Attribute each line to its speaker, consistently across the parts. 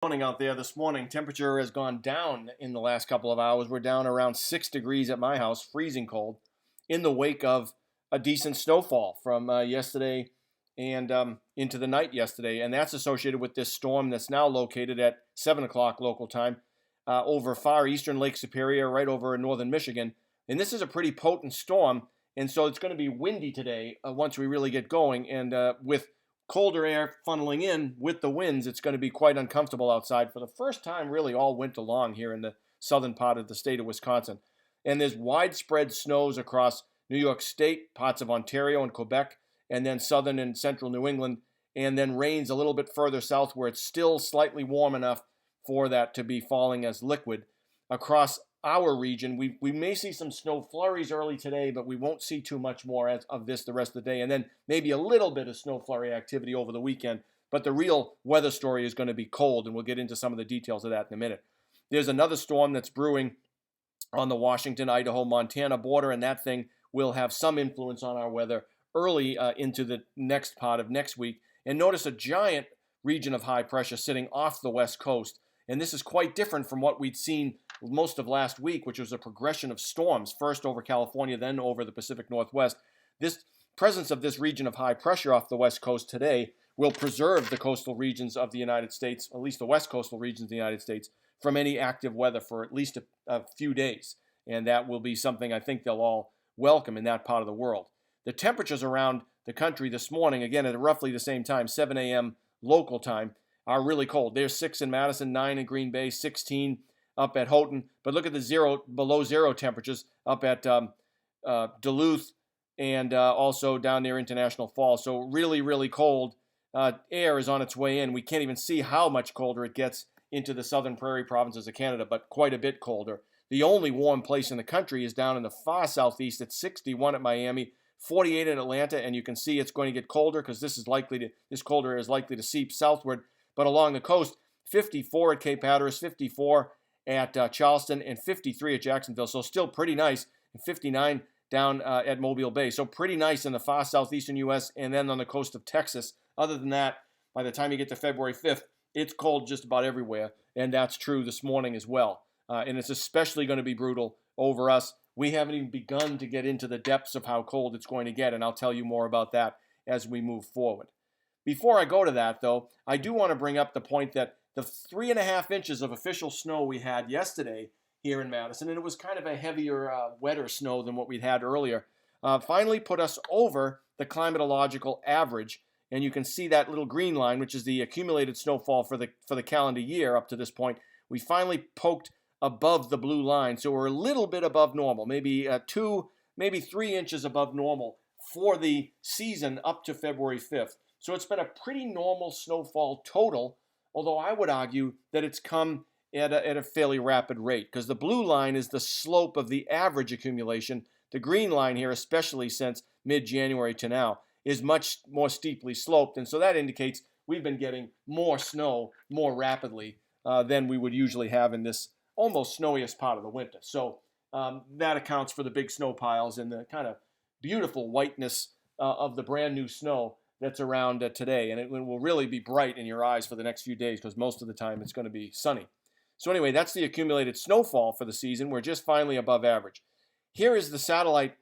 Speaker 1: Morning out there this morning. Temperature has gone down in the last couple of hours. We're down around 6 degrees at my house, freezing cold, in the wake of a decent snowfall from yesterday and into the night yesterday. And that's associated with this storm that's now located at 7 o'clock local time over far eastern Lake Superior, right over northern Michigan. And this is a pretty potent storm. And so it's going to be windy today once we really get going. And with colder air funneling in with the winds, it's going to be quite uncomfortable outside for the first time really all winter long here in the southern part of the state of Wisconsin. And there's widespread snows across New York State, parts of Ontario and Quebec, and then southern and central New England, and then rains a little bit further south where it's still slightly warm enough for that to be falling as liquid. Across our region, we may see some snow flurries early today, but we won't see too much more of this the rest of the day, and then maybe a little bit of snow flurry activity over the weekend. But the real weather story is going to be cold, and we'll get into some of the details of that in a minute. There's another storm that's brewing on the Washington, Idaho, Montana border, and that thing will have some influence on our weather early into the next part of next week. And notice a giant region of high pressure sitting off the west coast. And this is quite different from what we'd seen most of last week, which was a progression of storms, first over California, then over the Pacific Northwest. This presence of this region of high pressure off the west coast today will preserve the coastal regions of the United States, at least the west coastal regions of the United States, from any active weather for at least a few days. And that will be something I think they'll all welcome in that part of the world. The temperatures around the country this morning, again at roughly the same time, 7 a.m. local time, are really cold. There's 6 in Madison, 9 in Green Bay, 16 up at Houghton. But look at the below zero temperatures up at Duluth and also down near International Falls. So really, really cold. Air is on its way in. We can't even see how much colder it gets into the southern prairie provinces of Canada, but quite a bit colder. The only warm place in the country is down in the far southeast at 61 at Miami, 48 at Atlanta, and you can see it's going to get colder because this colder air is likely to seep southward. But along the coast, 54 at Cape Hatteras, 54 at Charleston, and 53 at Jacksonville. So still pretty nice, and 59 down at Mobile Bay. So pretty nice in the far southeastern U.S. and then on the coast of Texas. Other than that, by the time you get to February 5th, it's cold just about everywhere, and that's true this morning as well. And it's especially going to be brutal over us. We haven't even begun to get into the depths of how cold it's going to get, and I'll tell you more about that as we move forward. Before I go to that, though, I do want to bring up the point that the 3.5 inches of official snow we had yesterday here in Madison, and it was kind of a heavier, wetter snow than what we'd had earlier, finally put us over the climatological average. And you can see that little green line, which is the accumulated snowfall for the calendar year up to this point. We finally poked above the blue line, so we're a little bit above normal, maybe 2, maybe 3 inches above normal for the season up to February 5th. So it's been a pretty normal snowfall total, although I would argue that it's come at a fairly rapid rate because the blue line is the slope of the average accumulation. The green line here, especially since mid-January to now, is much more steeply sloped, and so that indicates we've been getting more snow more rapidly than we would usually have in this almost snowiest part of the winter. So that accounts for the big snow piles and the kind of beautiful whiteness of the brand new snow that's around today, and it will really be bright in your eyes for the next few days because most of the time it's going to be sunny. So anyway, that's the accumulated snowfall for the season. We're just finally above average. Here is the satellite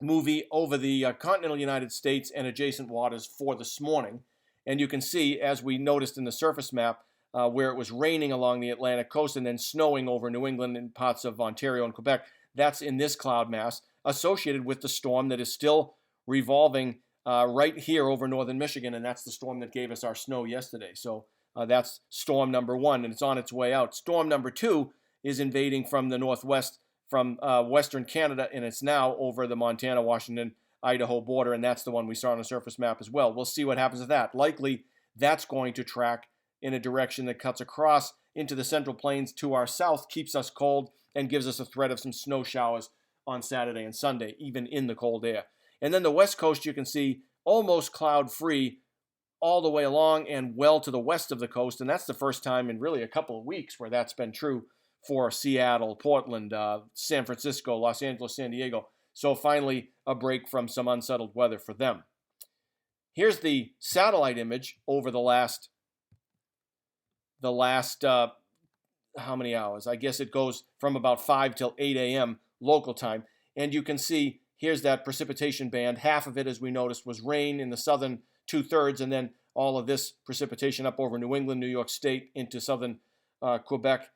Speaker 1: movie over the continental United States and adjacent waters for this morning. And you can see, as we noticed in the surface map, where it was raining along the Atlantic coast and then snowing over New England and parts of Ontario and Quebec. That's in this cloud mass associated with the storm that is still revolving right here over northern Michigan, and that's the storm that gave us our snow yesterday. So that's storm number 1, and it's on its way out. Storm number 2 is invading from the northwest from western Canada, and it's now over the Montana, Washington, Idaho border, and that's the one we saw on the surface map as well. We'll see what happens with that. Likely, that's going to track in a direction that cuts across into the Central Plains to our south, keeps us cold, and gives us a threat of some snow showers on Saturday and Sunday, even in the cold air. And then the west coast, you can see almost cloud-free all the way along and well to the west of the coast, and that's the first time in really a couple of weeks where that's been true for Seattle, Portland, San Francisco, Los Angeles, San Diego. So finally, a break from some unsettled weather for them. Here's the satellite image over the last the last, how many hours? I guess it goes from about 5 till 8 a.m. local time. And you can see here's that precipitation band. Half of it, as we noticed, was rain in the southern 2/3, and then all of this precipitation up over New England, New York State, into southern Quebec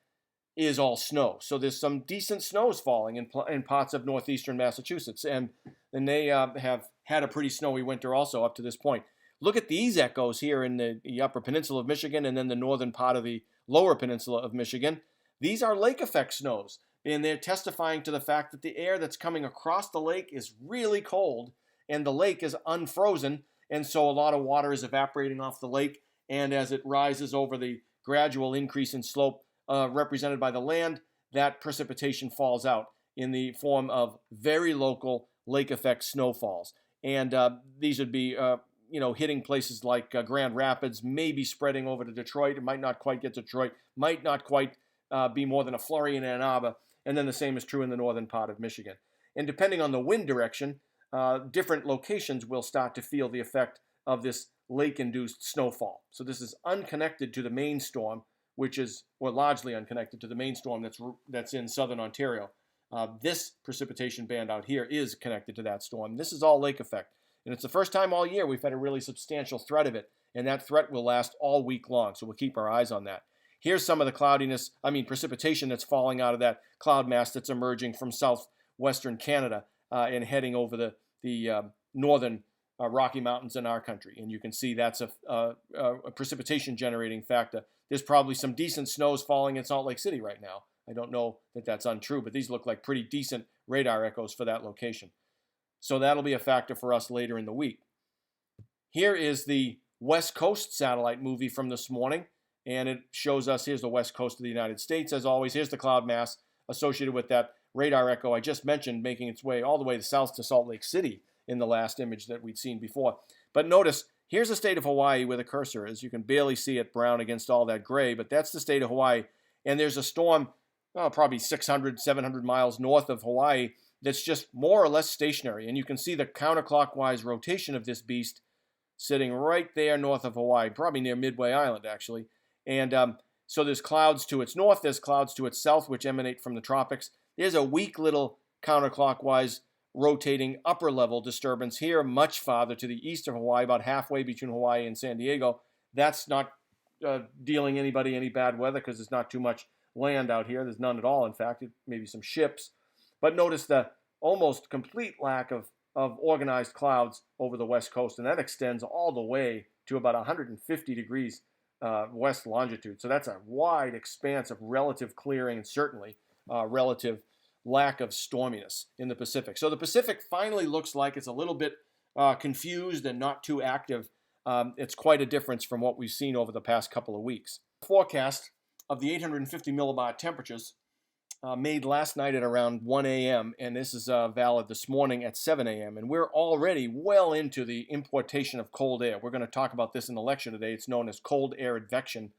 Speaker 1: is all snow. So there's some decent snows falling in parts of northeastern Massachusetts, and they have had a pretty snowy winter also up to this point. Look at these echoes here in the upper peninsula of Michigan and then the northern part of the lower peninsula of Michigan. These are lake effect snows, and they're testifying to the fact that the air that's coming across the lake is really cold, and the lake is unfrozen, and so a lot of water is evaporating off the lake, and as it rises over the gradual increase in slope represented by the land, that precipitation falls out in the form of very local lake effect snowfalls. And these would be hitting places like Grand Rapids, maybe spreading over to Detroit. It might not quite get to Detroit, might not quite be more than a flurry in Ann Arbor, and then the same is true in the northern part of Michigan. And depending on the wind direction, different locations will start to feel the effect of this lake-induced snowfall. So this is unconnected to the main storm, which is, or largely unconnected to the main storm that's in southern Ontario. This precipitation band out here is connected to that storm. This is all lake effect. And it's the first time all year we've had a really substantial threat of it. And that threat will last all week long. So we'll keep our eyes on that. Here's some of the precipitation that's falling out of that cloud mass that's emerging from southwestern Canada and heading over the northern Rocky Mountains in our country. And you can see that's a precipitation generating factor. There's probably some decent snows falling in Salt Lake City right now. I don't know that that's untrue, but these look like pretty decent radar echoes for that location. So that'll be a factor for us later in the week. Here is the West Coast satellite movie from this morning, and it shows us, here's the west coast of the United States. As always, here's the cloud mass associated with that radar echo I just mentioned, making its way all the way south to Salt Lake City in the last image that we'd seen before. But notice, here's the state of Hawaii where the cursor is. You can barely see it brown against all that gray, but that's the state of Hawaii. And there's a storm probably 600, 700 miles north of Hawaii that's just more or less stationary. And you can see the counterclockwise rotation of this beast sitting right there north of Hawaii, probably near Midway Island, actually. And so there's clouds to its north, there's clouds to its south, which emanate from the tropics. There's a weak little counterclockwise rotating upper level disturbance here, much farther to the east of Hawaii, about halfway between Hawaii and San Diego. That's not dealing anybody any bad weather because there's not too much land out here. There's none at all, in fact, maybe some ships. But notice the almost complete lack of organized clouds over the west coast, and that extends all the way to about 150 degrees west longitude. So that's a wide expanse of relative clearing and certainly relative lack of storminess in the Pacific. So the Pacific finally looks like it's a little bit confused and not too active. It's quite a difference from what we've seen over the past couple of weeks. Forecast of the 850 millibar temperatures made last night at around 1 a.m., and this is valid this morning at 7 a.m., and we're already well into the importation of cold air. We're going to talk about this in the lecture today. It's known as cold air advection.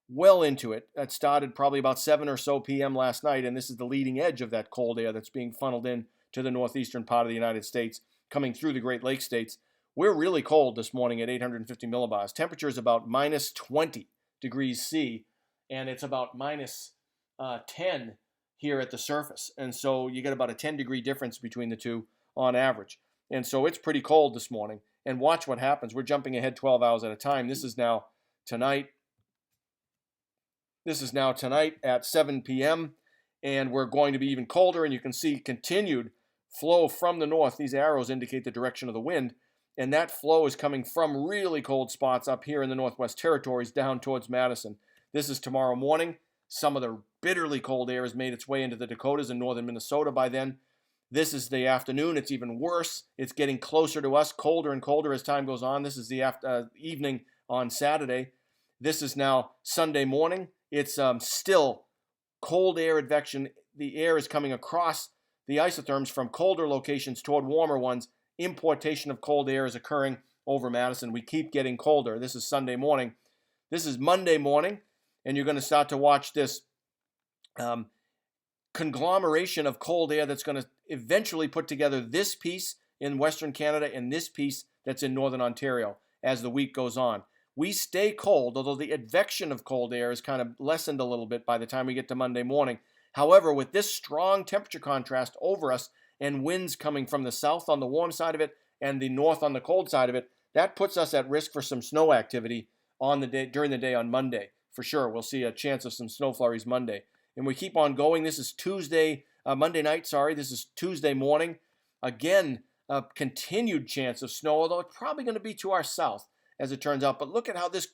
Speaker 1: Well into it. That started probably about 7 or so p.m. last night, and this is the leading edge of that cold air that's being funneled in to the northeastern part of the United States, coming through the Great Lakes states. We're really cold this morning at 850 millibars. Temperature is about minus 20 degrees C, and it's about minus 10 here at the surface. And so you get about a 10-degree difference between the two on average. And so it's pretty cold this morning. And watch what happens. We're jumping ahead 12 hours at a time. This is now tonight. This is now tonight at 7 p.m., and we're going to be even colder, and you can see continued flow from the north. These arrows indicate the direction of the wind, and that flow is coming from really cold spots up here in the Northwest Territories down towards Madison. This is tomorrow morning. Some of the bitterly cold air has made its way into the Dakotas and northern Minnesota by then. This is the afternoon. It's even worse. It's getting closer to us, colder and colder as time goes on. This is the evening on Saturday. This is now Sunday morning. It's still cold air advection. The air is coming across the isotherms from colder locations toward warmer ones. Importation of cold air is occurring over Madison. We keep getting colder. This is Sunday morning. This is Monday morning, and you're going to start to watch this conglomeration of cold air that's going to eventually put together this piece in Western Canada and this piece that's in Northern Ontario as the week goes on. we stay cold, although the advection of cold air is kind of lessened a little bit by the time we get to Monday morning. However, with this strong temperature contrast over us and winds coming from the south on the warm side of it and the north on the cold side of it, that puts us at risk for some snow activity on the day during the day on Monday. For sure, we'll see a chance of some snow flurries Monday. And we keep on going. This is Monday night, This is Tuesday morning. Again, a continued chance of snow, although it's probably going to be to our south, as it turns out. But look at how this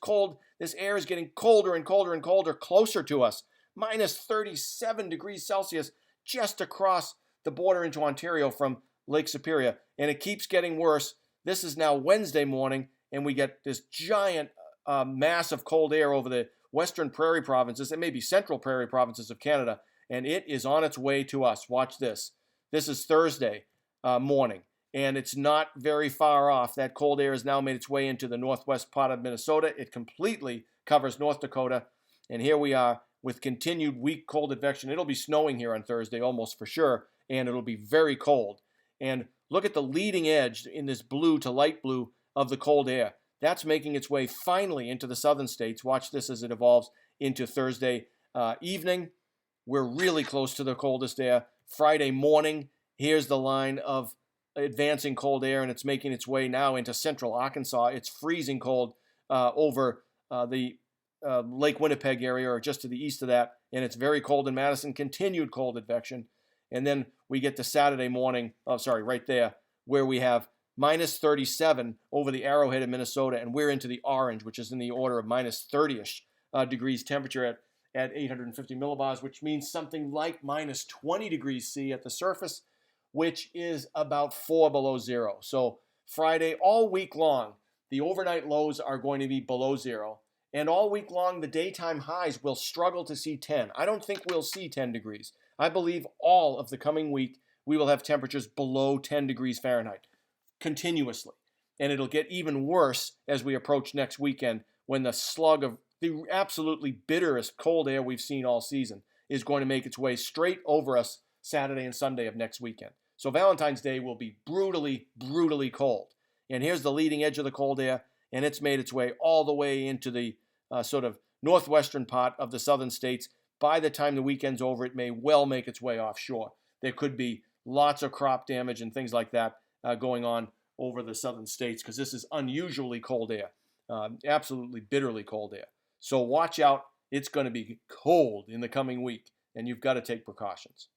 Speaker 1: air is getting colder and colder and colder closer to us. Minus 37 degrees Celsius just across the border into Ontario from Lake Superior. And it keeps getting worse. This is now Wednesday morning, and we get this giant mass of cold air over the western prairie provinces and maybe central prairie provinces of Canada. And it is on its way to us. Watch this. This is Thursday morning, and it's not very far off. That cold air has now made its way into the northwest part of Minnesota. It completely covers North Dakota. And here we are with continued weak cold advection. It'll be snowing here on Thursday almost for sure, and it'll be very cold. And look at the leading edge in this blue to light blue of the cold air. That's making its way finally into the southern states. Watch this as it evolves into Thursday evening. We're really close to the coldest air. Friday morning, here's the line of advancing cold air, and it's making its way now into central Arkansas. It's freezing cold over the Lake Winnipeg area, or just to the east of that, and it's very cold in Madison. Continued cold advection. And then we get to Saturday morning, right there, where we have minus 37 over the Arrowhead in Minnesota, and we're into the orange, which is in the order of minus 30-ish degrees temperature at 850 millibars, which means something like minus 20 degrees C at the surface, which is about 4 below zero. So Friday, all week long, the overnight lows are going to be below zero, and all week long, the daytime highs will struggle to see 10. I don't think we'll see 10 degrees. I believe all of the coming week, we will have temperatures below 10 degrees Fahrenheit continuously. And it'll get even worse as we approach next weekend, when the slug of the absolutely bitterest cold air we've seen all season is going to make its way straight over us Saturday and Sunday of next weekend. So Valentine's Day will be brutally, brutally cold. And here's the leading edge of the cold air, and it's made its way all the way into the sort of northwestern part of the southern states. By the time the weekend's over, it may well make its way offshore. There could be lots of crop damage and things like that going on over the southern states, because this is unusually cold air, absolutely bitterly cold air. So watch out. It's going to be cold in the coming week, and you've got to take precautions.